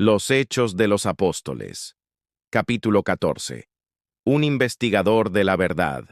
Los Hechos de los Apóstoles. Capítulo 14. Un investigador de la verdad.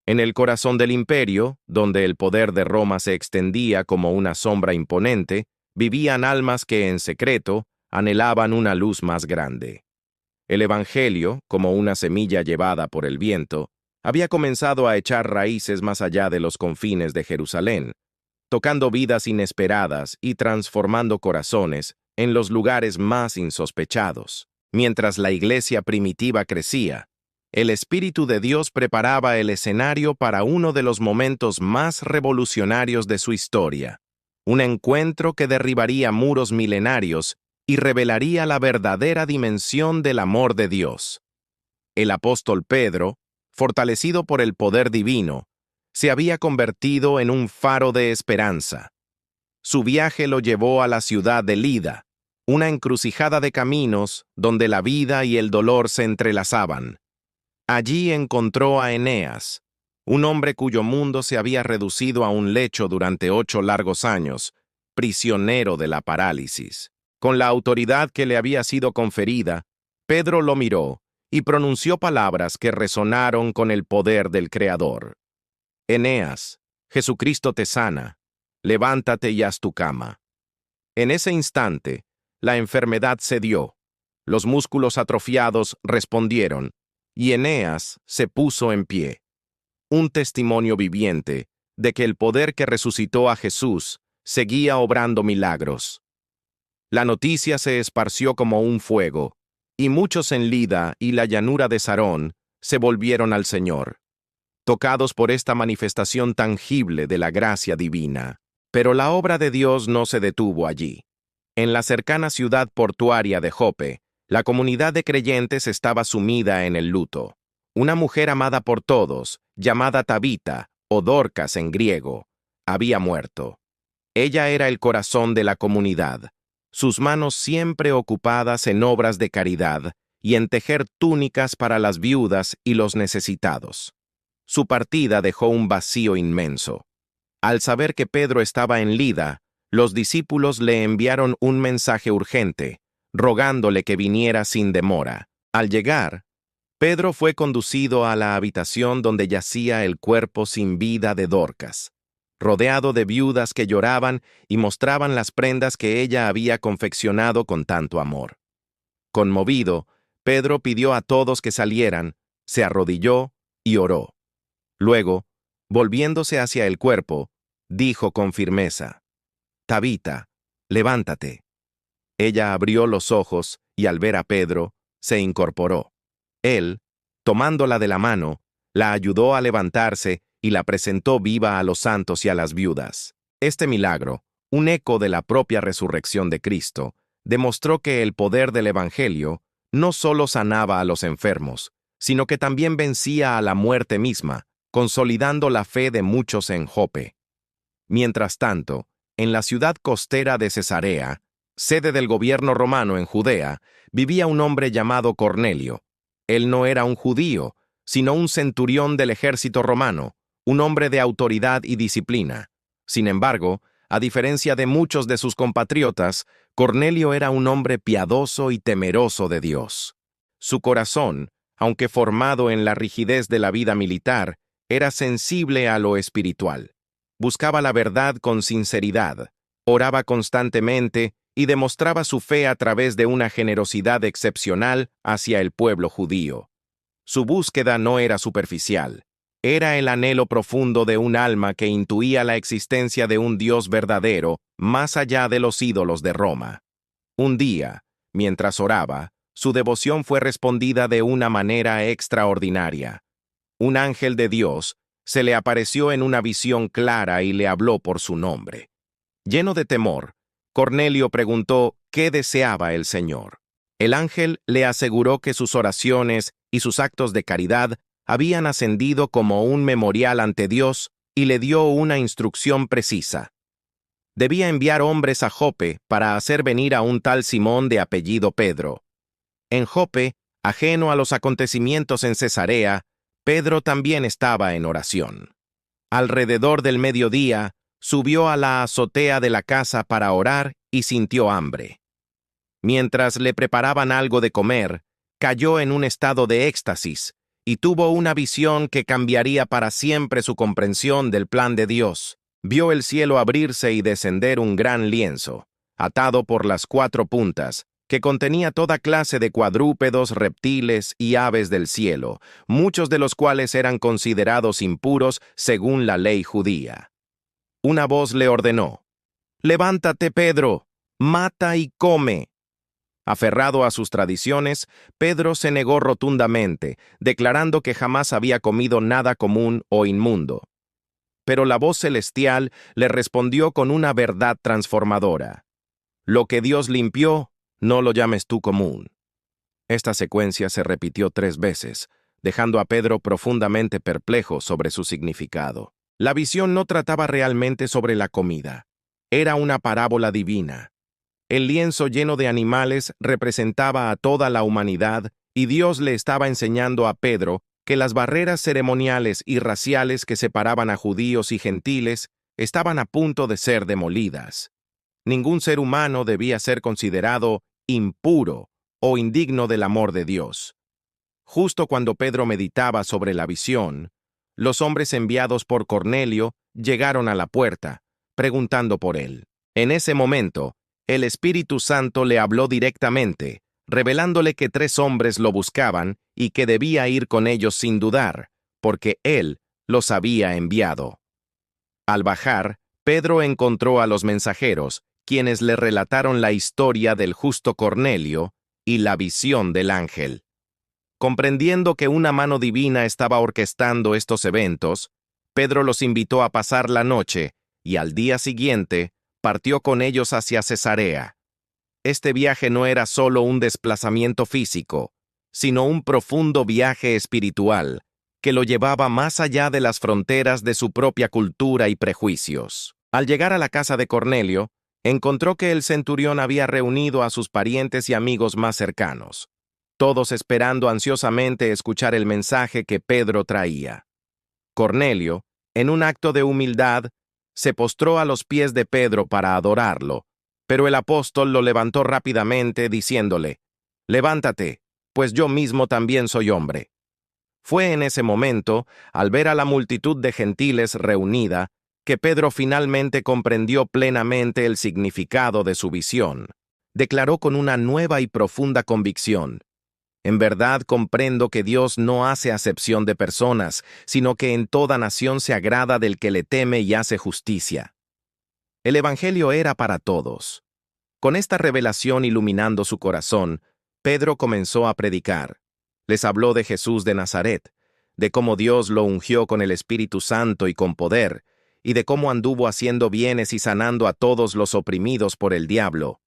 En el corazón del imperio, donde el poder de Roma se extendía como una sombra imponente, vivían almas que en secreto anhelaban una luz más grande. El Evangelio, como una semilla llevada por el viento, había comenzado a echar raíces más allá de los confines de Jerusalén, tocando vidas inesperadas y transformando corazones en los lugares más insospechados. Mientras la iglesia primitiva crecía, el Espíritu de Dios preparaba el escenario para uno de los momentos más revolucionarios de su historia, un encuentro que derribaría muros milenarios y revelaría la verdadera dimensión del amor de Dios. El apóstol Pedro, fortalecido por el poder divino, se había convertido en un faro de esperanza. Su viaje lo llevó a la ciudad de Lida, una encrucijada de caminos donde la vida y el dolor se entrelazaban. Allí encontró a Eneas, un hombre cuyo mundo se había reducido a un lecho durante 8 largos años, prisionero de la parálisis. Con la autoridad que le había sido conferida, Pedro lo miró y pronunció palabras que resonaron con el poder del Creador. Eneas, Jesucristo te sana, levántate y haz tu cama. En ese instante, la enfermedad cedió, los músculos atrofiados respondieron, y Eneas se puso en pie. Un testimonio viviente de que el poder que resucitó a Jesús seguía obrando milagros. La noticia se esparció como un fuego, y muchos en Lida y la llanura de Sarón se volvieron al Señor, tocados por esta manifestación tangible de la gracia divina. Pero la obra de Dios no se detuvo allí. En la cercana ciudad portuaria de Jope, la comunidad de creyentes estaba sumida en el luto. Una mujer amada por todos, llamada Tabita, o Dorcas en griego, había muerto. Ella era el corazón de la comunidad, sus manos siempre ocupadas en obras de caridad y en tejer túnicas para las viudas y los necesitados. Su partida dejó un vacío inmenso. Al saber que Pedro estaba en Lida, los discípulos le enviaron un mensaje urgente, rogándole que viniera sin demora. Al llegar, Pedro fue conducido a la habitación donde yacía el cuerpo sin vida de Dorcas, rodeado de viudas que lloraban y mostraban las prendas que ella había confeccionado con tanto amor. Conmovido, Pedro pidió a todos que salieran, se arrodilló y oró. Luego, volviéndose hacia el cuerpo, dijo con firmeza: «Tabita, levántate». Ella abrió los ojos y al ver a Pedro, se incorporó. Él, tomándola de la mano, la ayudó a levantarse y la presentó viva a los santos y a las viudas. Este milagro, un eco de la propia resurrección de Cristo, demostró que el poder del Evangelio no solo sanaba a los enfermos, sino que también vencía a la muerte misma, consolidando la fe de muchos en Jope. Mientras tanto, en la ciudad costera de Cesarea, sede del gobierno romano en Judea, vivía un hombre llamado Cornelio. Él no era un judío, sino un centurión del ejército romano, un hombre de autoridad y disciplina. Sin embargo, a diferencia de muchos de sus compatriotas, Cornelio era un hombre piadoso y temeroso de Dios. Su corazón, aunque formado en la rigidez de la vida militar, era sensible a lo espiritual. Buscaba la verdad con sinceridad, oraba constantemente y demostraba su fe a través de una generosidad excepcional hacia el pueblo judío. Su búsqueda no era superficial, era el anhelo profundo de un alma que intuía la existencia de un Dios verdadero más allá de los ídolos de Roma. Un día, mientras oraba, su devoción fue respondida de una manera extraordinaria. Un ángel de Dios se le apareció en una visión clara y le habló por su nombre. Lleno de temor, Cornelio preguntó qué deseaba el Señor. El ángel le aseguró que sus oraciones y sus actos de caridad habían ascendido como un memorial ante Dios y le dio una instrucción precisa. Debía enviar hombres a Jope para hacer venir a un tal Simón de apellido Pedro. En Jope, ajeno a los acontecimientos en Cesarea, Pedro también estaba en oración. Alrededor del mediodía, subió a la azotea de la casa para orar y sintió hambre. Mientras le preparaban algo de comer, cayó en un estado de éxtasis y tuvo una visión que cambiaría para siempre su comprensión del plan de Dios. Vio el cielo abrirse y descender un gran lienzo, atado por las 4 puntas, que contenía toda clase de cuadrúpedos, reptiles y aves del cielo, muchos de los cuales eran considerados impuros según la ley judía. Una voz le ordenó: «Levántate, Pedro, mata y come». Aferrado a sus tradiciones, Pedro se negó rotundamente, declarando que jamás había comido nada común o inmundo. Pero la voz celestial le respondió con una verdad transformadora: «Lo que Dios limpió, no lo llames tú común». Esta secuencia se repitió 3 veces, dejando a Pedro profundamente perplejo sobre su significado. La visión no trataba realmente sobre la comida. Era una parábola divina. El lienzo lleno de animales representaba a toda la humanidad y Dios le estaba enseñando a Pedro que las barreras ceremoniales y raciales que separaban a judíos y gentiles estaban a punto de ser demolidas. Ningún ser humano debía ser considerado impuro o indigno del amor de Dios. Justo cuando Pedro meditaba sobre la visión, los hombres enviados por Cornelio llegaron a la puerta, preguntando por él. En ese momento, el Espíritu Santo le habló directamente, revelándole que 3 hombres lo buscaban y que debía ir con ellos sin dudar, porque él los había enviado. Al bajar, Pedro encontró a los mensajeros, quienes le relataron la historia del justo Cornelio y la visión del ángel. Comprendiendo que una mano divina estaba orquestando estos eventos, Pedro los invitó a pasar la noche y al día siguiente partió con ellos hacia Cesarea. Este viaje no era solo un desplazamiento físico, sino un profundo viaje espiritual que lo llevaba más allá de las fronteras de su propia cultura y prejuicios. Al llegar a la casa de Cornelio, encontró que el centurión había reunido a sus parientes y amigos más cercanos, todos esperando ansiosamente escuchar el mensaje que Pedro traía. Cornelio, en un acto de humildad, se postró a los pies de Pedro para adorarlo, pero el apóstol lo levantó rápidamente, diciéndole: «Levántate, pues yo mismo también soy hombre». Fue en ese momento, al ver a la multitud de gentiles reunida, que Pedro finalmente comprendió plenamente el significado de su visión. Declaró con una nueva y profunda convicción: «En verdad comprendo que Dios no hace acepción de personas, sino que en toda nación se agrada del que le teme y hace justicia». El Evangelio era para todos. Con esta revelación iluminando su corazón, Pedro comenzó a predicar. Les habló de Jesús de Nazaret, de cómo Dios lo ungió con el Espíritu Santo y con poder, y de cómo anduvo haciendo bienes y sanando a todos los oprimidos por el diablo.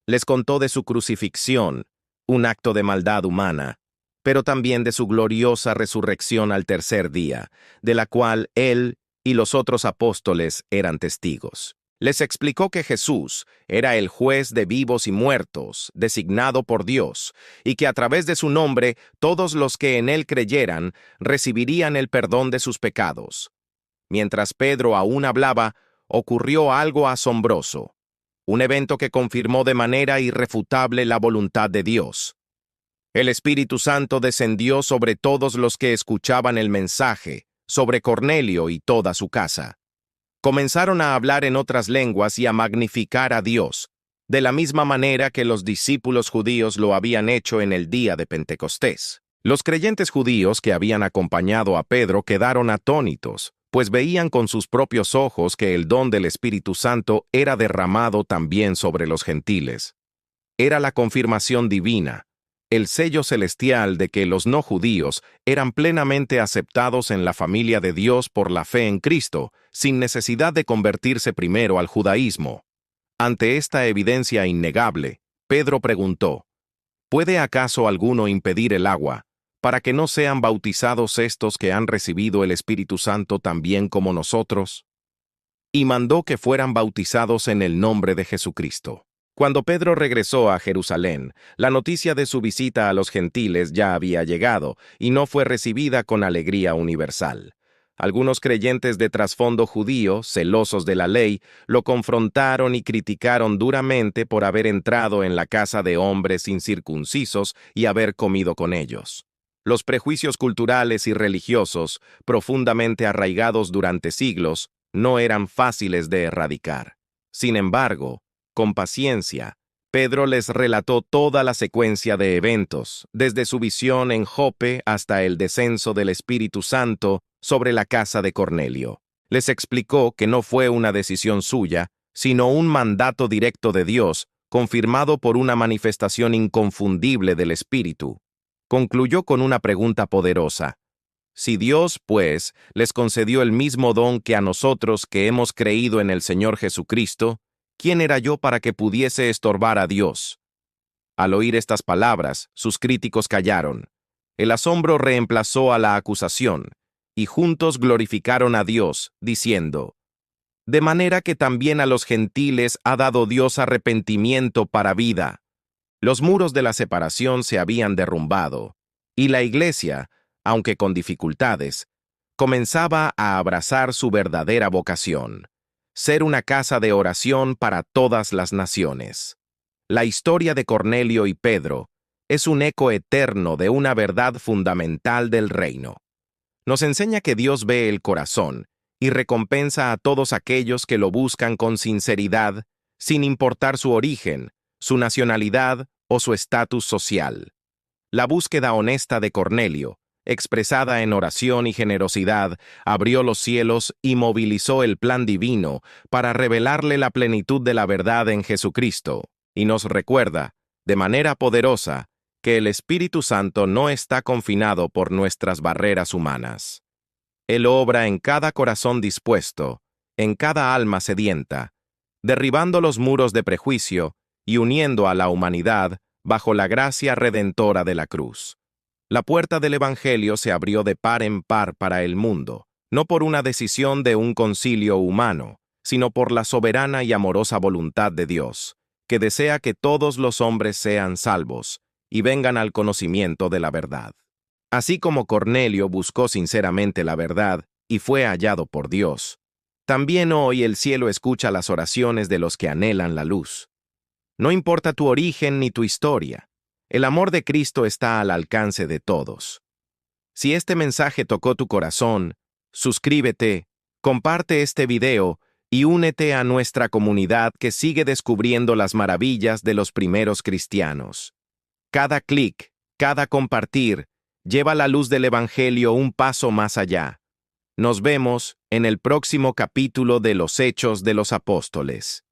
Les contó de su crucifixión, un acto de maldad humana, pero también de su gloriosa resurrección al tercer día, de la cual él y los otros apóstoles eran testigos. Les explicó que Jesús era el juez de vivos y muertos, designado por Dios, y que a través de su nombre todos los que en él creyeran recibirían el perdón de sus pecados. Mientras Pedro aún hablaba, ocurrió algo asombroso, un evento que confirmó de manera irrefutable la voluntad de Dios. El Espíritu Santo descendió sobre todos los que escuchaban el mensaje, sobre Cornelio y toda su casa. Comenzaron a hablar en otras lenguas y a magnificar a Dios, de la misma manera que los discípulos judíos lo habían hecho en el día de Pentecostés. Los creyentes judíos que habían acompañado a Pedro quedaron atónitos, pues veían con sus propios ojos que el don del Espíritu Santo era derramado también sobre los gentiles. Era la confirmación divina, el sello celestial de que los no judíos eran plenamente aceptados en la familia de Dios por la fe en Cristo, sin necesidad de convertirse primero al judaísmo. Ante esta evidencia innegable, Pedro preguntó: ¿puede acaso alguno impedir el agua, para que no sean bautizados estos que han recibido el Espíritu Santo también como nosotros? Y mandó que fueran bautizados en el nombre de Jesucristo. Cuando Pedro regresó a Jerusalén, la noticia de su visita a los gentiles ya había llegado y no fue recibida con alegría universal. Algunos creyentes de trasfondo judío, celosos de la ley, lo confrontaron y criticaron duramente por haber entrado en la casa de hombres incircuncisos y haber comido con ellos. Los prejuicios culturales y religiosos, profundamente arraigados durante siglos, no eran fáciles de erradicar. Sin embargo, con paciencia, Pedro les relató toda la secuencia de eventos, desde su visión en Jope hasta el descenso del Espíritu Santo sobre la casa de Cornelio. Les explicó que no fue una decisión suya, sino un mandato directo de Dios, confirmado por una manifestación inconfundible del Espíritu. Concluyó con una pregunta poderosa. Si Dios, pues, les concedió el mismo don que a nosotros que hemos creído en el Señor Jesucristo, ¿quién era yo para que pudiese estorbar a Dios? Al oír estas palabras, sus críticos callaron. El asombro reemplazó a la acusación, y juntos glorificaron a Dios, diciendo: de manera que también a los gentiles ha dado Dios arrepentimiento para vida. Los muros de la separación se habían derrumbado, y la iglesia, aunque con dificultades, comenzaba a abrazar su verdadera vocación: ser una casa de oración para todas las naciones. La historia de Cornelio y Pedro es un eco eterno de una verdad fundamental del reino. Nos enseña que Dios ve el corazón y recompensa a todos aquellos que lo buscan con sinceridad, sin importar su origen, su nacionalidad o su estatus social. La búsqueda honesta de Cornelio, expresada en oración y generosidad, abrió los cielos y movilizó el plan divino para revelarle la plenitud de la verdad en Jesucristo, y nos recuerda, de manera poderosa, que el Espíritu Santo no está confinado por nuestras barreras humanas. Él obra en cada corazón dispuesto, en cada alma sedienta, derribando los muros de prejuicio y uniendo a la humanidad bajo la gracia redentora de la cruz. La puerta del Evangelio se abrió de par en par para el mundo, no por una decisión de un concilio humano, sino por la soberana y amorosa voluntad de Dios, que desea que todos los hombres sean salvos y vengan al conocimiento de la verdad. Así como Cornelio buscó sinceramente la verdad y fue hallado por Dios, también hoy el cielo escucha las oraciones de los que anhelan la luz. No importa tu origen ni tu historia, el amor de Cristo está al alcance de todos. Si este mensaje tocó tu corazón, suscríbete, comparte este video y únete a nuestra comunidad que sigue descubriendo las maravillas de los primeros cristianos. Cada clic, cada compartir, lleva la luz del Evangelio un paso más allá. Nos vemos en el próximo capítulo de los Hechos de los Apóstoles.